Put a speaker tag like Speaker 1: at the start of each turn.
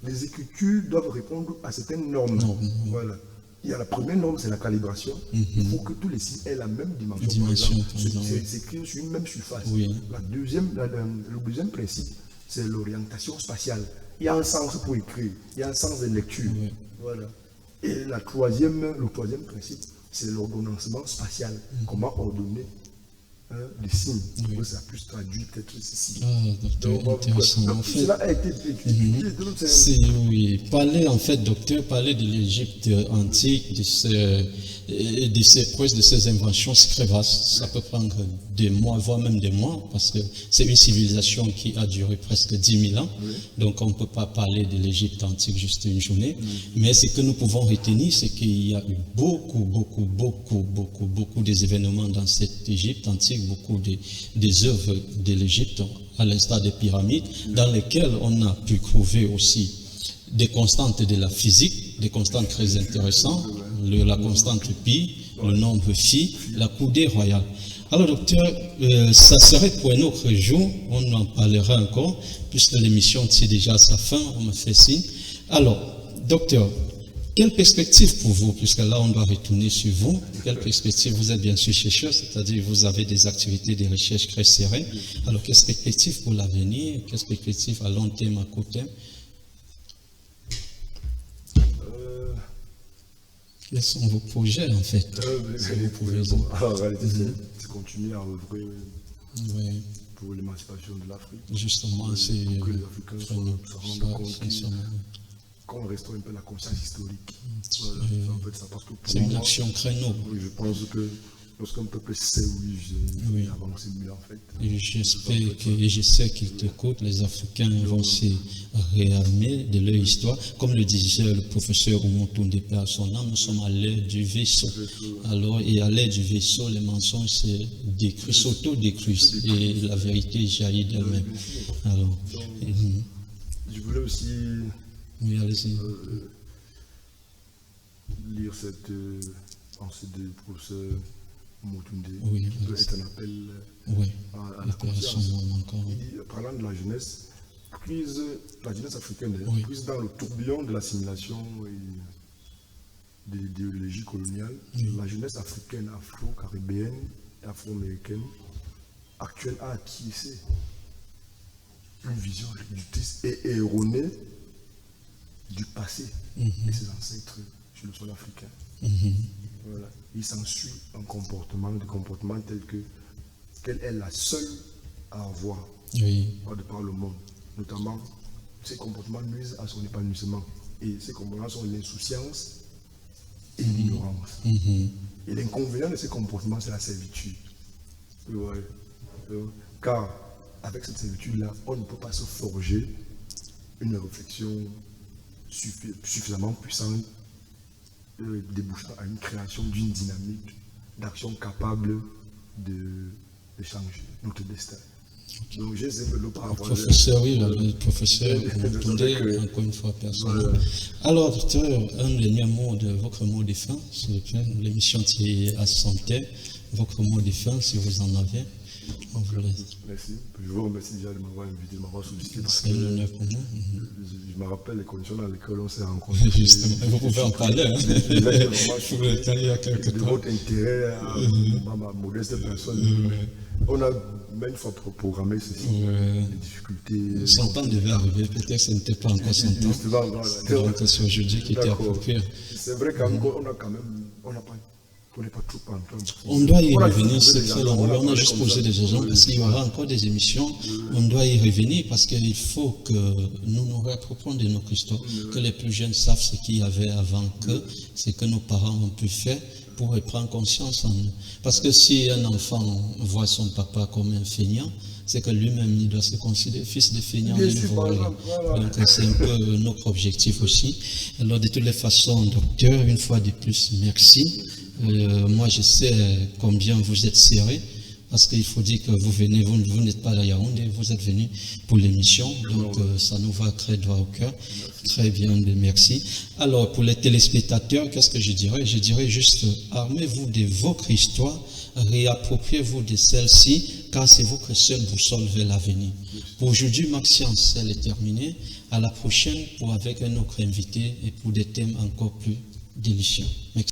Speaker 1: les écritures doivent répondre à certaines normes. Voilà. Il y a la première norme, c'est la calibration. Il faut que tous les signes aient la même dimension. C'est écrit sur une même surface.
Speaker 2: Oui.
Speaker 1: Le deuxième principe, c'est l'orientation spatiale. Il y a un sens pour écrire, il y a un sens de lecture.
Speaker 2: Oui.
Speaker 1: Voilà. Et le troisième principe, c'est l'ordonnancement spatial. Comment ordonner les signes. Oui. Ça a pu se traduire peut-être ceci.
Speaker 2: Docteur, intéressant. En fait,
Speaker 1: cela a été étudié.
Speaker 2: Oui, parler en fait, docteur, parler de l'Égypte antique, de ses prouesses, de ses inventions, c'est très vaste. Ça peut prendre des mois, voire même des mois, parce que c'est une civilisation qui a duré presque 10 000 ans. Oui. Donc on ne peut pas parler de l'Égypte antique juste une journée. Mais ce que nous pouvons retenir, c'est qu'il y a eu beaucoup des événements dans cette Égypte antique, beaucoup des œuvres de l'Égypte, à l'instar des pyramides, dans lesquelles on a pu trouver aussi des constantes de la physique, des constantes très intéressantes, la constante pi, le nombre phi, la coudée royale. Alors docteur, ça serait pour un autre jour, on en parlera encore, puisque l'émission tire déjà à sa fin, on me fait signe. Alors, docteur, quelle perspective pour vous, puisque là on doit retourner sur vous, quelle perspective, vous êtes bien sûr chercheur, c'est-à-dire vous avez des activités de recherche très serrées, alors quelle perspective pour l'avenir, quelle perspective à long terme, à court terme? Quels sont vos projets en fait?
Speaker 1: En réalité, c'est continuer à œuvrer pour l'émancipation de l'Afrique.
Speaker 2: Justement, c'est
Speaker 1: pour que les Africains se rendent compte qu'on restaure un peu la conscience historique. Voilà, en fait, ça, parce que
Speaker 2: c'est une action très noble.
Speaker 1: Oui, je pense que lorsqu'un peuple sait où il avance mieux en fait.
Speaker 2: Et j'espère et je sais qu'ils t'écoutent, les Africains vont se réarmer de leur histoire. Comme le disait le professeur Oumontoun de Père à son âme, nous sommes à l'ère du vaisseau. Alors, et à l'ère du vaisseau, les mensonges s'auto-décruisent et la vérité jaillit d'elle-même. Alors,
Speaker 1: je voulais aussi lire cette pensée du professeur Oumontoun, qui peut être un appel à la conscience. Parlant de la jeunesse, la jeunesse africaine, prise dans le tourbillon de l'assimilation et de l'idéologie coloniale, la jeunesse africaine, afro-caribéenne et afro-américaine actuelle a acquis une vision réductrice et erronée du passé de ses ancêtres sur le sol africain. Voilà. Il s'ensuit des comportements tels qu'elle est la seule à avoir de par le monde. Notamment, ces comportements nuisent à son épanouissement. Et ces comportements sont l'insouciance et l'ignorance. Et l'inconvénient de ces comportements, c'est la servitude. Car avec cette servitude-là, on ne peut pas se forger une réflexion suffisamment puissante débouchant à une création d'une dynamique d'action capable de changer notre destin. Donc j'ai essayé de le par rapport
Speaker 2: le professeur Oumontoun, encore une fois personnel. Alors docteur, un dernier mot de votre mot de fin, s'il vous plaît. L'émission est à son terme. Votre mot de fin, si vous en avez.
Speaker 1: Merci. Je vous remercie déjà de m'avoir invité, de m'avoir sollicité.
Speaker 2: C'est un honneur pour moi.
Speaker 1: Je me rappelle les conditions dans lesquelles on s'est rencontrés.
Speaker 2: Justement, vous pouvez en parler.
Speaker 1: De votre intérêt à ma modeste personne. On a même une fois programmé ceci, les difficultés.
Speaker 2: 100 ans devait arriver, peut-être ce n'était pas encore 100 ans. Donc c'est aujourd'hui qui était approprié.
Speaker 1: C'est vrai qu'on a quand même, on n'a pas.
Speaker 2: On doit y revenir, c'est très long. On a juste posé des exemples parce qu'il y aura encore des émissions. On doit y revenir parce qu'il faut que nous nous réapproprions de notre histoire, que les plus jeunes savent ce qu'il y avait avant ce que nos parents ont pu faire pour prendre conscience en nous. Parce que si un enfant voit son papa comme un feignant, c'est que lui-même il doit se considérer fils de feignant. Donc c'est un peu notre objectif aussi. Alors de toutes les façons, docteur, une fois de plus, merci. Moi je sais combien vous êtes serré parce qu'il faut dire que vous venez, vous n'êtes pas à Yaoundé, vous êtes venu pour l'émission, donc ça nous va très droit au cœur. Très bien, merci. Alors, pour les téléspectateurs, qu'est-ce que je dirais? Je dirais juste, armez-vous de votre histoire, réappropriez-vous de celle-ci, car c'est votre seule boussole vers l'avenir. Pour aujourd'hui, Max-Science, elle est terminée. À la prochaine, avec un autre invité et pour des thèmes encore plus délicieux. Merci.